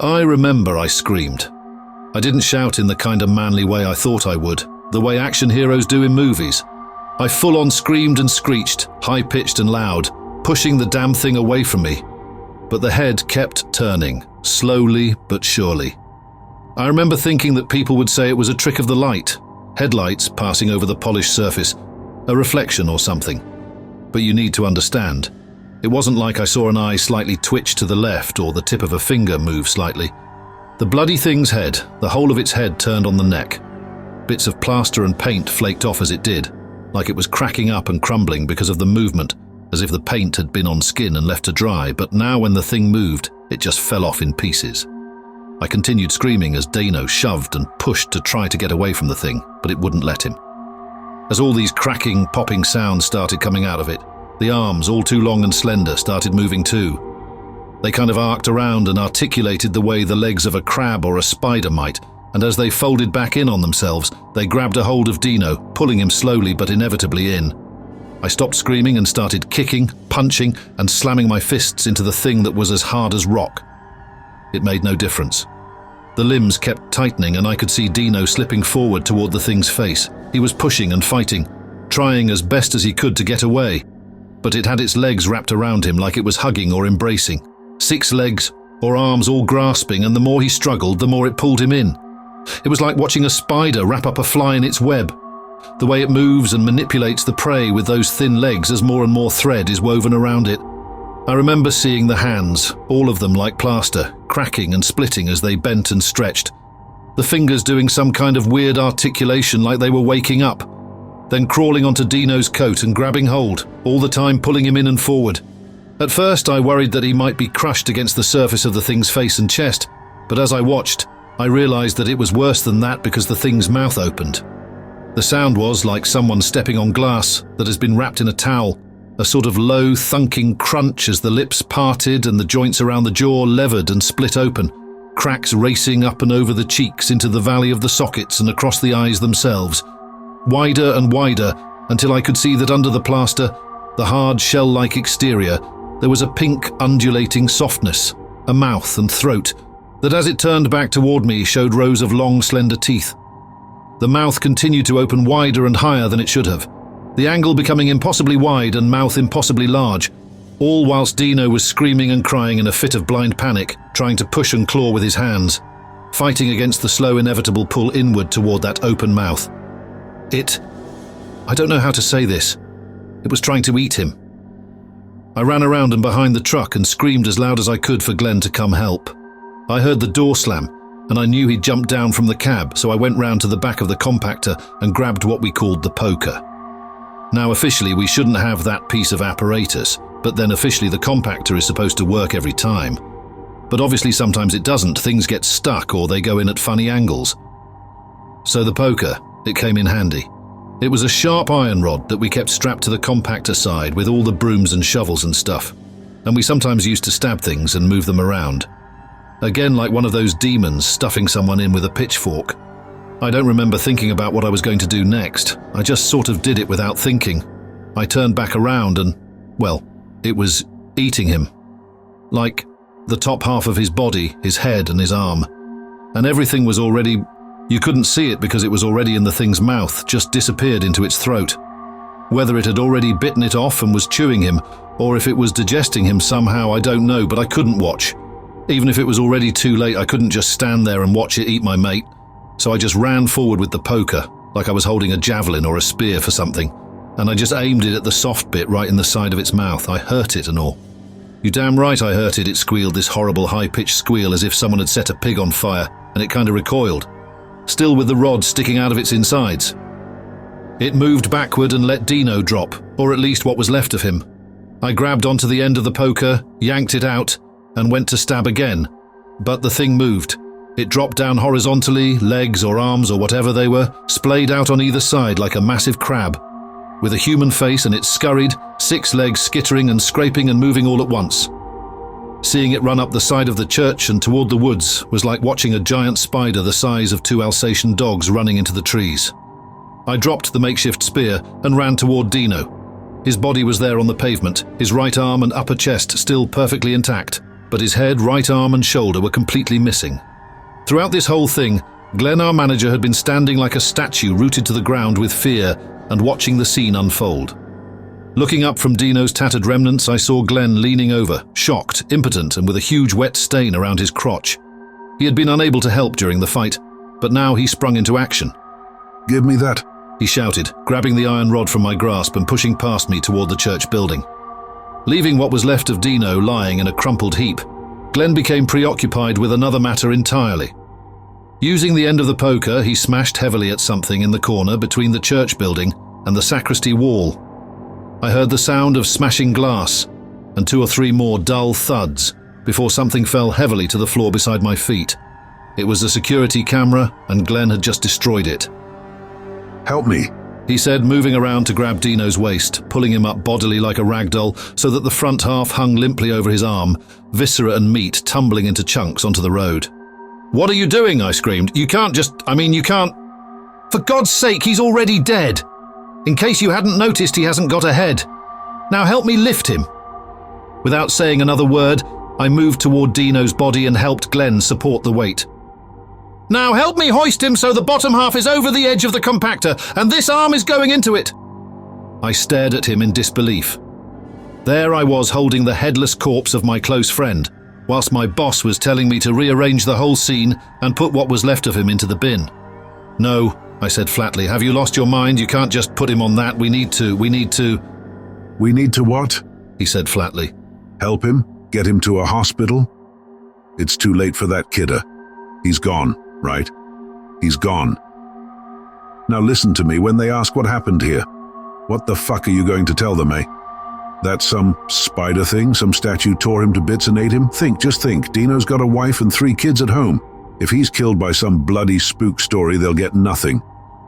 I remember I screamed. I didn't shout in the kind of manly way I thought I would, the way action heroes do in movies. I full-on screamed and screeched, high-pitched and loud, pushing the damn thing away from me. But the head kept turning, slowly but surely. I remember thinking that people would say it was a trick of the light, headlights passing over the polished surface, a reflection or something. But you need to understand, it wasn't like I saw an eye slightly twitch to the left or the tip of a finger move slightly. The bloody thing's head, the whole of its head turned on the neck. Bits of plaster and paint flaked off as it did, like it was cracking up and crumbling because of the movement, as if the paint had been on skin and left to dry, but now when the thing moved, it just fell off in pieces. I continued screaming as Dano shoved and pushed to try to get away from the thing, but it wouldn't let him. As all these cracking, popping sounds started coming out of it, the arms, all too long and slender, started moving too. They kind of arced around and articulated the way the legs of a crab or a spider might, and as they folded back in on themselves, they grabbed a hold of Dino, pulling him slowly but inevitably in. I stopped screaming and started kicking, punching, and slamming my fists into the thing that was as hard as rock. It made no difference. The limbs kept tightening and I could see Dino slipping forward toward the thing's face. He was pushing and fighting, trying as best as he could to get away, but it had its legs wrapped around him like it was hugging or embracing. 6 legs or arms all grasping, and the more he struggled, the more it pulled him in. It was like watching a spider wrap up a fly in its web. The way it moves and manipulates the prey with those thin legs as more and more thread is woven around it. I remember seeing the hands, all of them like plaster, cracking and splitting as they bent and stretched. The fingers doing some kind of weird articulation like they were waking up, then crawling onto Dino's coat and grabbing hold, all the time pulling him in and forward. At first I worried that he might be crushed against the surface of the thing's face and chest, but as I watched, I realized that it was worse than that because the thing's mouth opened. The sound was like someone stepping on glass that has been wrapped in a towel, a sort of low, thunking crunch as the lips parted and the joints around the jaw levered and split open, cracks racing up and over the cheeks into the valley of the sockets and across the eyes themselves, wider and wider until I could see that under the plaster, the hard shell-like exterior, there was a pink undulating softness, a mouth and throat, that as it turned back toward me showed rows of long, slender teeth. The mouth continued to open wider and higher than it should have, the angle becoming impossibly wide and mouth impossibly large, all whilst Dino was screaming and crying in a fit of blind panic, trying to push and claw with his hands, fighting against the slow, inevitable pull inward toward that open mouth. I don't know how to say this. It was trying to eat him. I ran around and behind the truck and screamed as loud as I could for Glenn to come help. I heard the door slam, and I knew he'd jumped down from the cab, so I went round to the back of the compactor and grabbed what we called the poker. Now officially we shouldn't have that piece of apparatus, but then officially the compactor is supposed to work every time. But obviously sometimes it doesn't, things get stuck or they go in at funny angles. So the poker, it came in handy. It was a sharp iron rod that we kept strapped to the compactor side with all the brooms and shovels and stuff, and we sometimes used to stab things and move them around. Again, like one of those demons stuffing someone in with a pitchfork. I don't remember thinking about what I was going to do next. I just sort of did it without thinking. I turned back around and, well, it was eating him. Like the top half of his body, his head and his arm. And everything was already, you couldn't see it because it was already in the thing's mouth, just disappeared into its throat. Whether it had already bitten it off and was chewing him, or if it was digesting him somehow, I don't know, but I couldn't watch. Even if it was already too late, I couldn't just stand there and watch it eat my mate. So I just ran forward with the poker, like I was holding a javelin or a spear for something, and I just aimed it at the soft bit right in the side of its mouth. I hurt it and all. You damn right I hurt it, it squealed this horrible high-pitched squeal as if someone had set a pig on fire, and it kind of recoiled, still with the rod sticking out of its insides. It moved backward and let Dino drop, or at least what was left of him. I grabbed onto the end of the poker, yanked it out, and went to stab again, but the thing moved. It dropped down horizontally, legs or arms or whatever they were, splayed out on either side like a massive crab, with a human face, and it scurried, 6 legs skittering and scraping and moving all at once. Seeing it run up the side of the church and toward the woods was like watching a giant spider the size of 2 Alsatian dogs running into the trees. I dropped the makeshift spear and ran toward Dino. His body was there on the pavement, his right arm and upper chest still perfectly intact, but his head, right arm and shoulder were completely missing. Throughout this whole thing, Glenn, our manager, had been standing like a statue rooted to the ground with fear and watching the scene unfold. Looking up from Dino's tattered remnants, I saw Glenn leaning over, shocked, impotent, and with a huge wet stain around his crotch. He had been unable to help during the fight, but now he sprung into action. "Give me that," he shouted, grabbing the iron rod from my grasp and pushing past me toward the church building. Leaving what was left of Dino lying in a crumpled heap, Glenn became preoccupied with another matter entirely. Using the end of the poker, he smashed heavily at something in the corner between the church building and the sacristy wall. I heard the sound of smashing glass and 2 or 3 more dull thuds before something fell heavily to the floor beside my feet. It was the security camera, and Glenn had just destroyed it. "Help me," he said, moving around to grab Dino's waist, pulling him up bodily like a rag doll so that the front half hung limply over his arm, viscera and meat tumbling into chunks onto the road. "What are you doing?" I screamed. You can't. For God's sake, he's already dead. In case you hadn't noticed, he hasn't got a head. Now help me lift him." Without saying another word, I moved toward Dino's body and helped Glenn support the weight. "Now help me hoist him so the bottom half is over the edge of the compactor and this arm is going into it." I stared at him in disbelief. There I was holding the headless corpse of my close friend, whilst my boss was telling me to rearrange the whole scene and put what was left of him into the bin. "No," I said flatly. "Have you lost your mind? You can't just put him on that. We need to... "We need to what?" he said flatly. "Help him? Get him to a hospital? It's too late for that kidder. He's gone, right? He's gone. Now listen to me when they ask what happened here. What the fuck are you going to tell them, eh? That some spider thing, some statue tore him to bits and ate him? Just think, Dino's got a wife and 3 kids at home. If he's killed by some bloody spook story, they'll get nothing.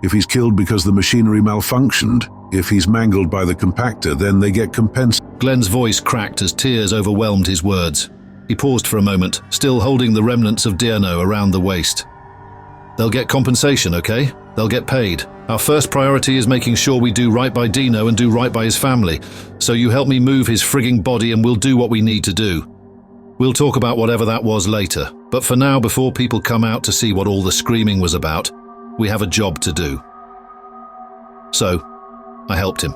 If he's killed because the machinery malfunctioned, if he's mangled by the compactor, then they get compensated." Glenn's voice cracked as tears overwhelmed his words. He paused for a moment, still holding the remnants of Dino around the waist. "They'll get compensation, okay? They'll get paid. Our first priority is making sure we do right by Dino and do right by his family. So you help me move his frigging body and we'll do what we need to do. We'll talk about whatever that was later, but for now, before people come out to see what all the screaming was about, we have a job to do." So, I helped him.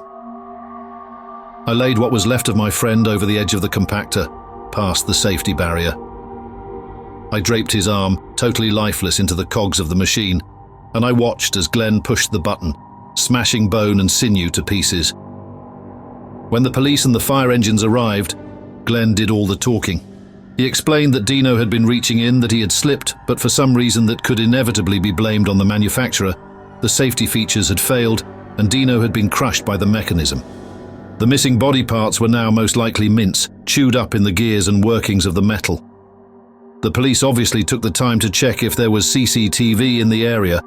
I laid what was left of my friend over the edge of the compactor, past the safety barrier. I draped his arm, totally lifeless, into the cogs of the machine, and I watched as Glenn pushed the button, smashing bone and sinew to pieces. When the police and the fire engines arrived, Glenn did all the talking. He explained that Dino had been reaching in, that he had slipped, but for some reason that could inevitably be blamed on the manufacturer, the safety features had failed, and Dino had been crushed by the mechanism. The missing body parts were now most likely mince, chewed up in the gears and workings of the metal. The police obviously took the time to check if there was CCTV in the area,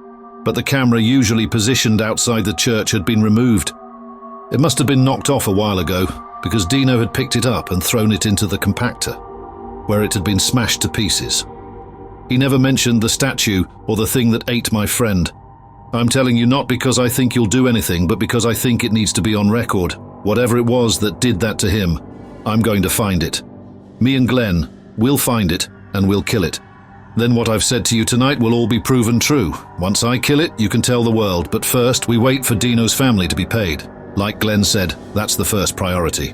but the camera usually positioned outside the church had been removed. It must have been knocked off a while ago, because Dino had picked it up and thrown it into the compactor, where it had been smashed to pieces. He never mentioned the statue or the thing that ate my friend. I'm telling you not because I think you'll do anything, but because I think it needs to be on record. Whatever it was that did that to him, I'm going to find it. Me and Glenn, we'll find it and we'll kill it. Then what I've said to you tonight will all be proven true. Once I kill it, you can tell the world, but first we wait for Dino's family to be paid. Like Glenn said, that's the first priority.